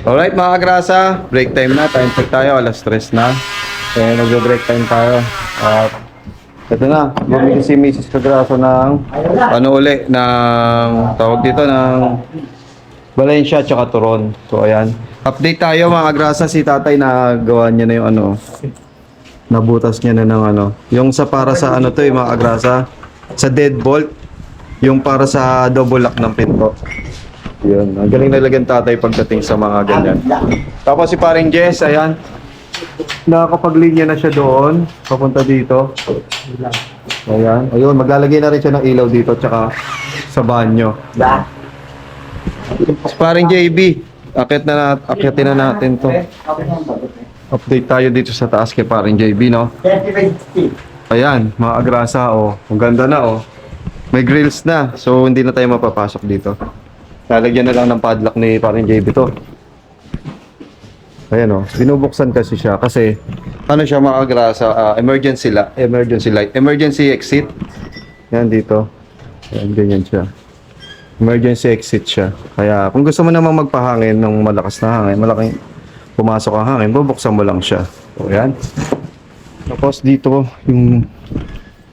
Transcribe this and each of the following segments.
Alright mga kagrasa, break time na. Time check tayo, alas 3 na. Mag-break time tayo. At ito na, bumili si Mrs. Kagrasa ng ng tawag dito ng Valencia tsaka Turon. So ayan, update tayo mga kagrasa. Si tatay na gawa niya na yung nabutas niya na ng yung sa para sa to mga kagrasa, sa deadbolt, yung para sa double lock ng pinto. Yun, ang galing na lagyan tatay pagdating sa mga ganyan. Tapos si paring Jess, ayan, nakakapaglinya na siya doon, papunta dito. Ayan, ayun, maglalagay na rin siya ng ilaw dito tsaka sa banyo. Si paring JB, akitin na natin to. Update tayo dito sa taas kay paring JB, no? Ayan, mga agrasa, ang ganda na, may grills na, so hindi na tayo mapapasok dito. Lalagyan na lang ng padlock ni paring JB to. Ayan, binubuksan kasi siya kasi siya mga agrasa, emergency light, emergency exit. Yan dito. Ayan, ganyan siya. Emergency exit siya. Kaya kung gusto mo namang magpahangin ng malakas na hangin, malaking pumasok ang hangin, bubuksan mo lang siya. So, ayan. Tapos dito,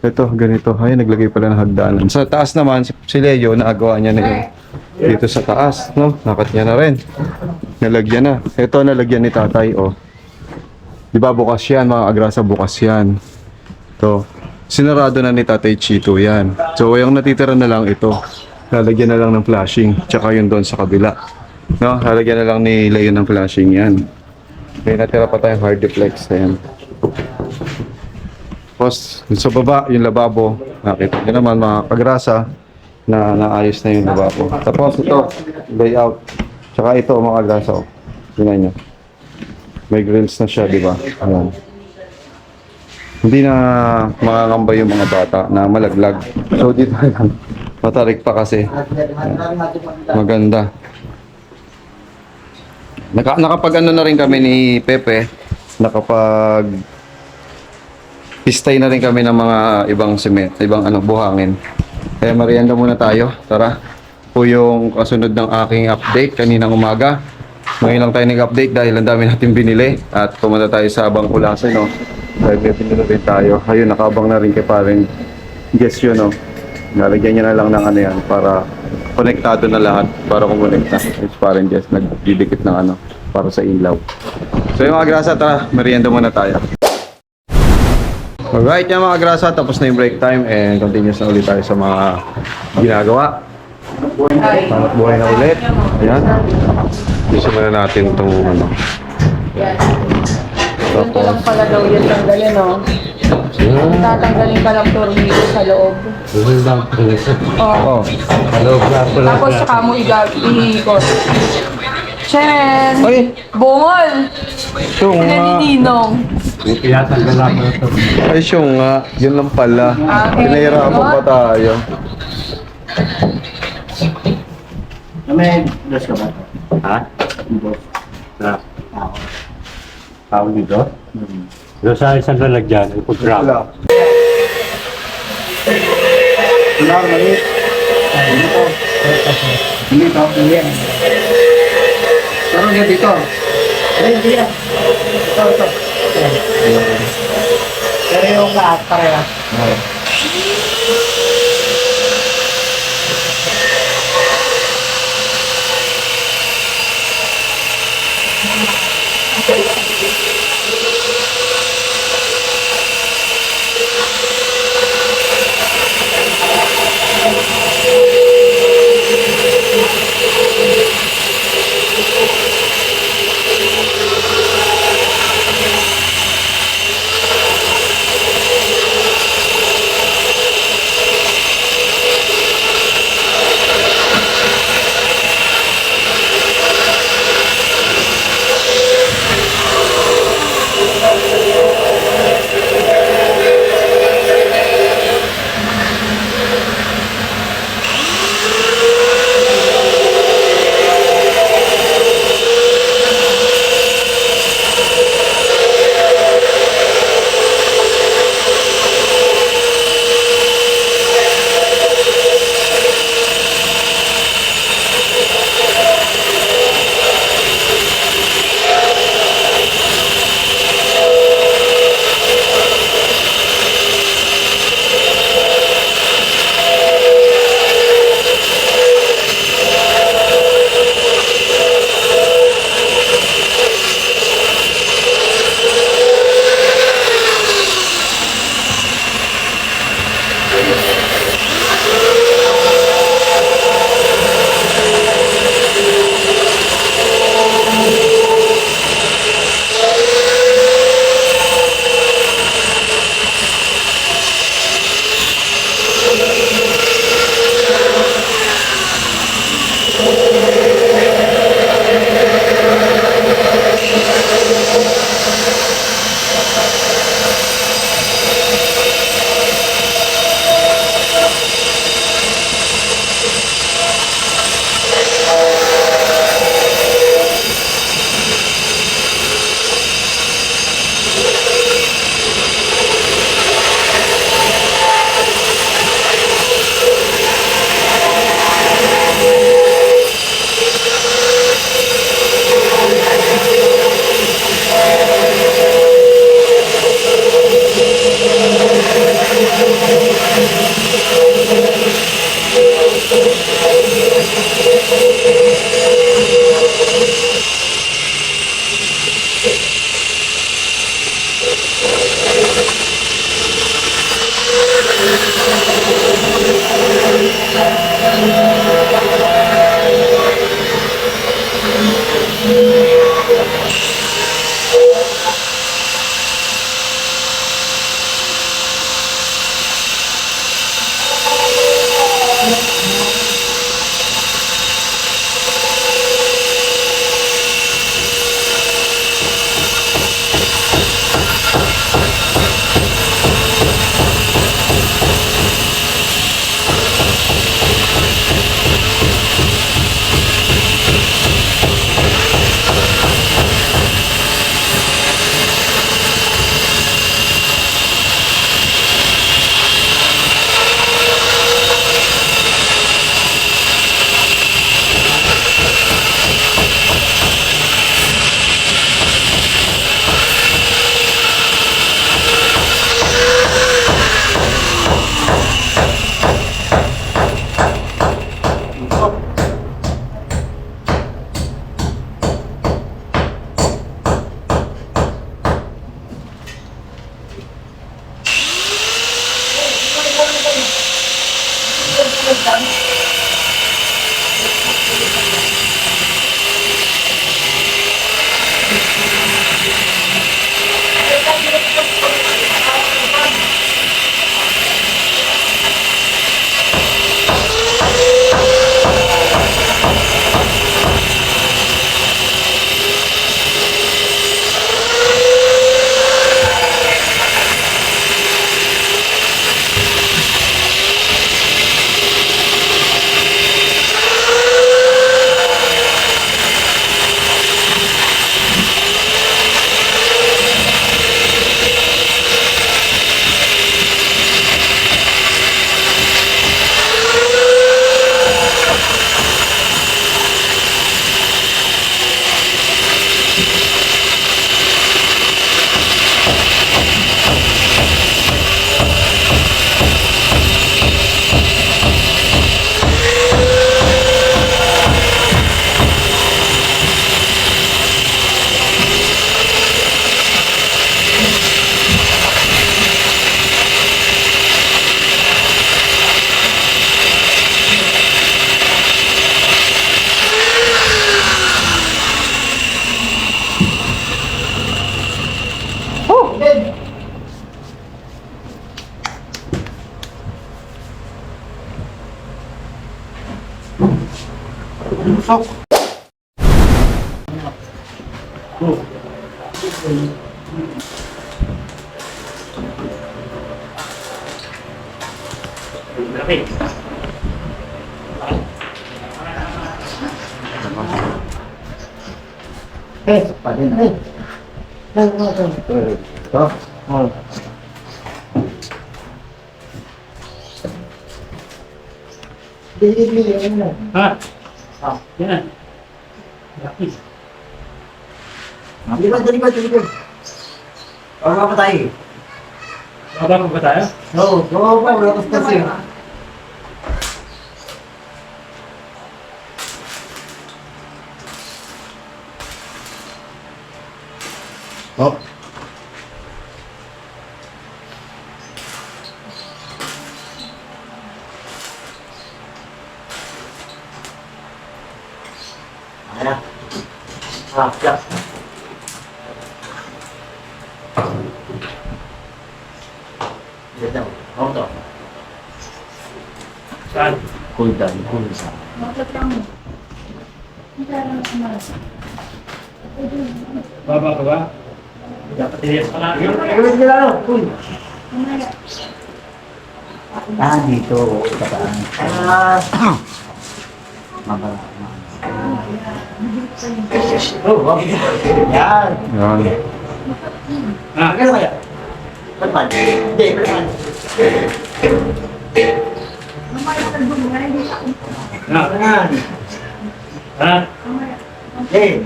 ito, ganito. Ay, naglagay pala ng hagdanan. Sa taas naman, si Leo, naagawa niya na yun. Dito sa taas, no? Nakat niya na rin. Nalagyan na. Ito, nalagyan ni tatay, Di ba bukas yan, mga agrasa, bukas yan. To, sinarado na ni tatay Chito yan. So, yung natitira na lang ito. Lalagyan na lang ng flashing. Tsaka yun doon sa kabila. No? Lalagyan na lang ni Leo ng flashing yan. May natira pa tayong hard deflex. Ayan. Tapos, sa baba, yung lababo. Nakita nyo naman mga kagrasa na naayos na yung lababo. Tapos ito, layout. Tsaka ito mga kagrasa. Tingnan nyo. May grills na siya, di ba? Ayan. Hindi na makakamba yung mga bata na malaglag. So dito lang. Matarik pa kasi. Maganda. Nakapag na rin kami ni Pepe. Pistay na rin kami ng mga ibang ibang buhangin. Kaya merienda muna tayo. Tara. Po yung kasunod ng aking update kaninang umaga. Ngayon lang tayo nag-update dahil ang dami natin binili. At pumunta tayo sa Abang Ulasan, Dahil may binili rin tayo. Ayun, nakabang na rin kay paring guess yun, Nalagyan niya na lang ng yan para konektado na lahat para kumonekta. It's paring guess, nagdidikit ng para sa ilaw. So yung mga grasa, tara, merienda muna tayo. Alright, yung mga grasa, tapos na yung break time and continuous na ulit tayo sa mga ginagawa. Hanap buhay na ulit. Ayan. Gusto muna natin itong Ganito lang pala daw yun tanggalin, Tatanggalin ka ng tornilyo sa loob. Oo. Tapos saka mo ihikot. Chen! Ay! Bungol! Siyong nga. Naninong. Ay, siyong nga. Yun lang pala. Pinahirapan pa tayo. May dos ka ba? Ha? Dos. Tawag dito? Doon sa isang lalagyan, ipag-grab. Wala. Wala, mali. Dito. Dito, hindi. Pero nga dito. Ay, hindi yan. Ito. Pero yung lahat, pareha. Usok. Laki. Padin na. Ito. Oh. Ha? Ah, yan. Laki. Dali. Baba pa tayo. Baba pa tayo? Oo, baba pa. Wala pa kasi. Oh. Ayan. Ah, siya. Dito. Ako to. Saan? Cool down. Cool down. Baba ka ba? Dapat tiyas ka na. Gawin nila ano? Cool. Ah, dito. Kataan. Ah. Mababa. Oh, wow. Yan. Yan. Ah, kaya kaya? Berpan? Hindi, berpan. Nah, berpan. Ha? Eh.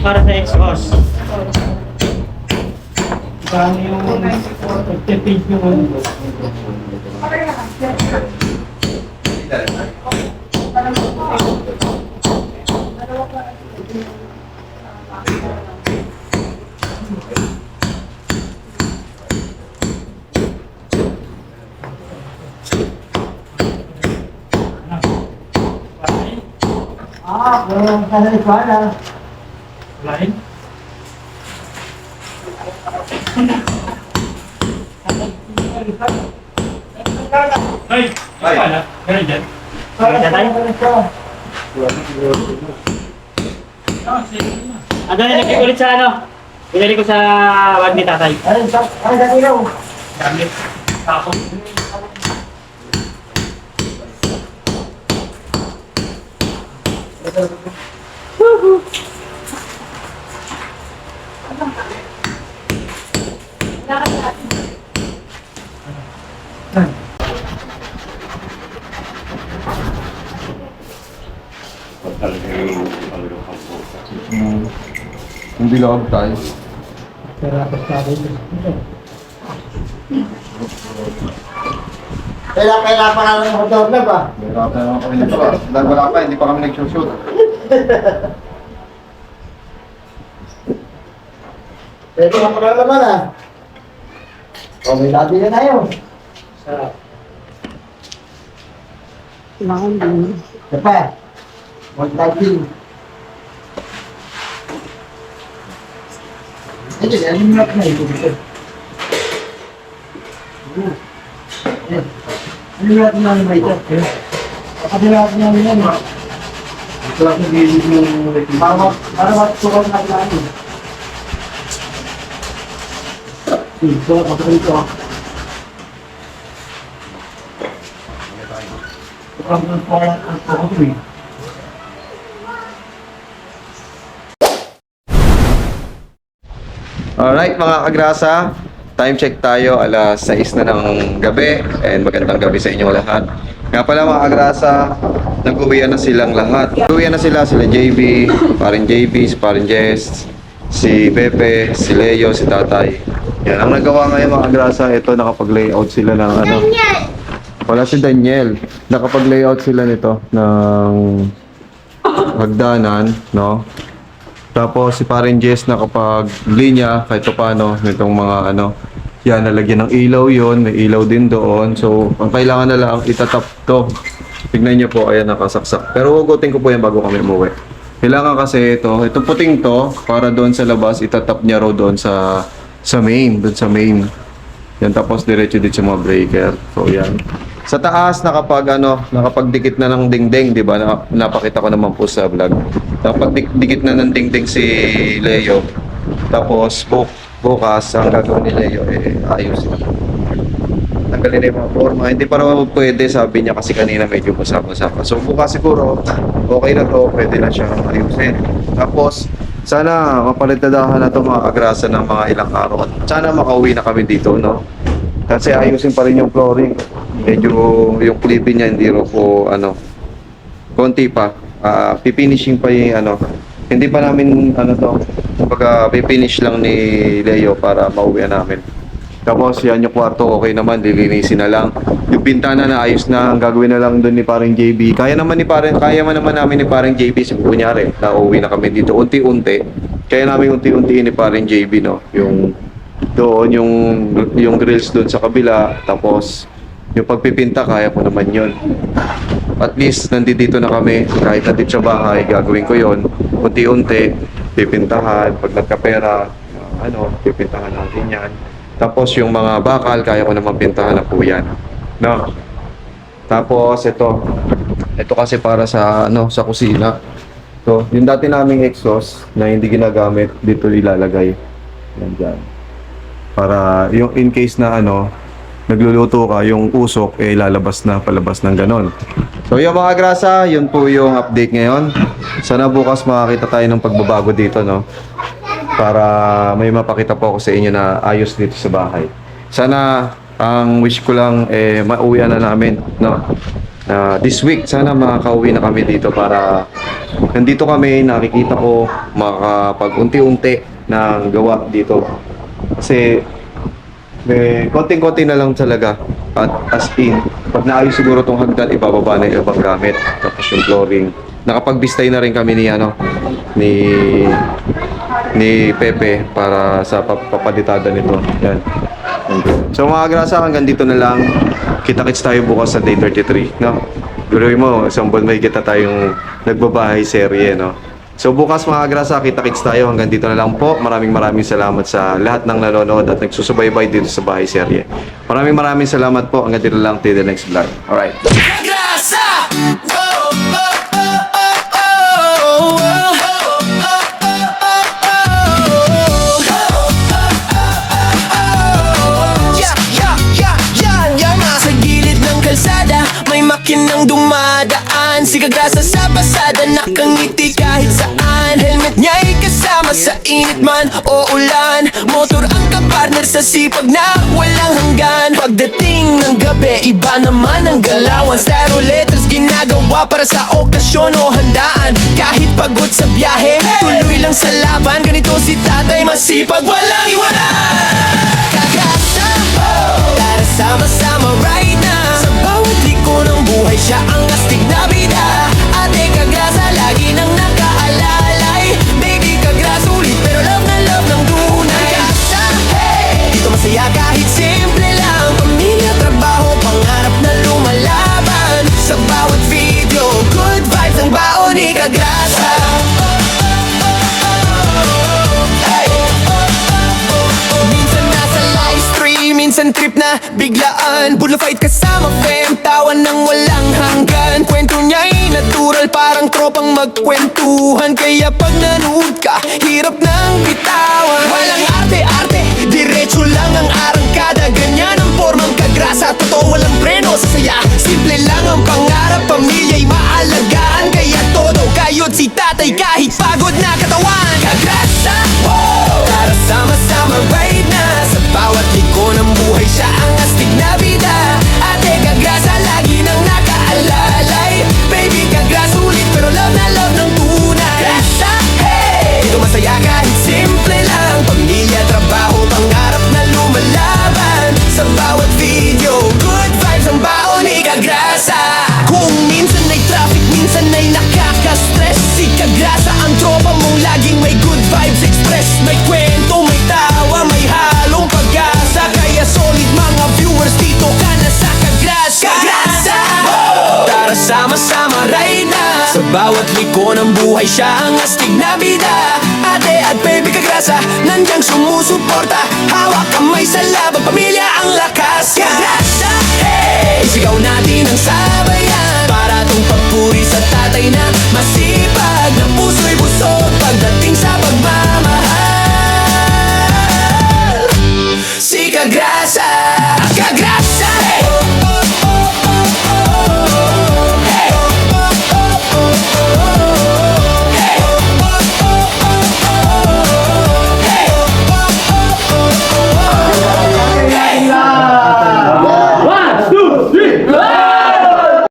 Para sa exhaust. Paano yung pagtipid yung ano? Ah, walang kanalipada. Lain? Hey! Ay! Ganun dyan? Ganun tayo? Ano yung nagkikulit sa ano? Pinali ko sa wag ni tatay. Ay, dati raw. Gamit. Tapos. Woohoo! Yung bilog tayo. Kailangan pa lang ng motor na ba? Wala pa naman kami nito ah. Dahil wala pa, hindi pa kami nag-shoot. Pwede ka pa naman ah. O, may labi na tayo. Sarap. Kailangan din. Diba? Mag-labi. Hindi, ano yung labi na ito dito? Ano yung labi na ito? Ano yung labi na ito? Ito lang yung gilid yung para matutukan na natin. Ito, pagkakas ito. Ito ang pagkakas ito. Alright mga kagrasa, time check tayo, alas 6 na ng gabi and magandang gabi sa inyong lahat. Nga pala mga kagrasa, nag-uwian na silang lahat. Nag-uwian na sila JB, parin JB, si parin Jess, si Pepe, si Leo, si Tatay. Yan, ang nagawa ngayon mga kagrasa, ito nakapag-layout sila ng ano. Wala si Daniel, nakapag-layout sila nito ng hagdanan, no? Tapos si parin Jess nakapag-linya kahit paano nitong mga ano. Yan, nalagyan ng ilaw yon, may ilaw din doon. So, ang kailangan na lang itatap to. Tignan niyo po, ayan nakasaksak. Pero hugutin ko po yan bago kami umuwi. Kailangan kasi itong puting to, para doon sa labas, itatap niya raw doon sa main, doon sa main. Yan, tapos diretso dito sa mga breaker. So, yan. Sa taas, nakapagdikit na ng dingding, di ba? Napakita ko naman po sa vlog. Nakapagdikit na ng dingding si Leo. Tapos, bukas, ang gagawin ni Leo, ayusin. Tanggalin na yung mga forma. Hindi pa raw pwede, sabi niya kasi kanina medyo masama-sama. So, bukas siguro, okay na to, pwede na siyang ayusin. Tapos, sana mapalitadahan na to mga agrasa ng mga ilang araw. Sana makauwi na kami dito, no? Kasi ayusin pa rin yung flooring. Medyo yung clipping niya hindi ro po konti pa. Pifinishing pa yung hindi pa namin kumbaga pipinish lang ni Leo para mauwi namin. Tapos yan yung kwarto okay naman, lilinisin na lang. Yung bintana na ayos na, ang gagawin na lang doon ni parang JB. Kaya naman namin ni parang JB, kunyari, nauwi na kami dito unti-unti. Kaya namin unti-unti ni parang JB, no, yung doon yung grills doon sa kabila, tapos yung pagpipinta kaya ko naman yun. At least nandito na kami, kahit nandito sa bahay gagawin ko yon unti-unti, pipintahan pag nagkapera, pipintahan natin yan. Tapos yung mga bakal kaya ko naman pintahan na po yan, no? Tapos ito kasi para sa sa kusina. So yung dati naming exhaust na hindi ginagamit, dito ilalagay yan dyan. Para yung in case na nagluluto ka, yung usok lalabas na palabas ng ganon. So yung mga grasa, yun po yung update ngayon. Sana bukas makakita tayo ng pagbabago dito, no? Para may mapakita po ako sa inyo na ayos dito sa bahay. Sana ang wish ko lang mauwian na namin, no? This week sana makakauwi na kami dito para nandito kami, nakikita ko makakapag-unti-unti ng gawa dito. Kasi may konting-konti na lang talaga, at as in pag naayos siguro tong hagdan, ibababa na yung ibang gamit. Tapos yung flooring, nakapagbistay na rin kami ni Pepe para sa papalitada nito. Yan. So mga grasa, hanggang dito na lang. Kita-kits tayo bukas sa day 33, no? Guruin mo, isang buwan may kita tayong nagbabahay serye, no? So bukas mga grasa, kita-kits tayo. Hanggang dito na lang po. Maraming salamat sa lahat ng nanonood at nagsusubaybay dito sa bahay serye. Maraming salamat po. Hanggang dito na lang, till the next vlog. Alright. Makinang dumadaan, si Kagrasa sa pasada, nakangiti kahit saan. Helmet niya'y kasama sa init man o ulan. Motor ang kapartner sa sipag na walang hanggan. Pagdating ng gabi, iba naman ang galawan. Styro letters ginagawa para sa okasyon o handaan. Kahit pagod sa biyahe, tuloy lang sa laban. Ganito si tatay, masipag, walang iwanan. Kagrasa, tara sama-sama right now. Sa bawat liko ng buhay, siya ang astig na bida. Ate Kagrasa, lagi nang nakaalalay. Baby Kagrasa, ulit pero love na love ng tunay. Kagrasa, hey! Dito masaya kahit simple lang. Pamilya, trabaho, pangarap na lumalaban. Sa bawat video, good vibes ang baon ni Kagrasa. Minsan trip na biglaan, bulo fight kasama fam, tawan ng walang hanggan. Kwento niya'y natural, parang tropang magkwentuhan. Kaya pag nanood ka, hirap nang bitawan. Walang arte-arte, diretso lang ang arangkada. Ganyan ang formang Kagrasa, totoo walang preno sa saya. Simple lang ang pangarap, pamilya'y maalagaan. Kaya todo kayod si tatay kahit pagod na katawan. Kagrasa, tara sama-sama Bawat liko ng buhay siya ang astig na bida. Ate at baby kagrasa, nandiyan sumusuporta. Hawak kamay sa laban, pamilya ang lakas. Kagrasa, hey! Sigaw natin ang sabayan, para tong papuri sa tatay na masipag, na puso'y busog pagdating sa pagmamahal.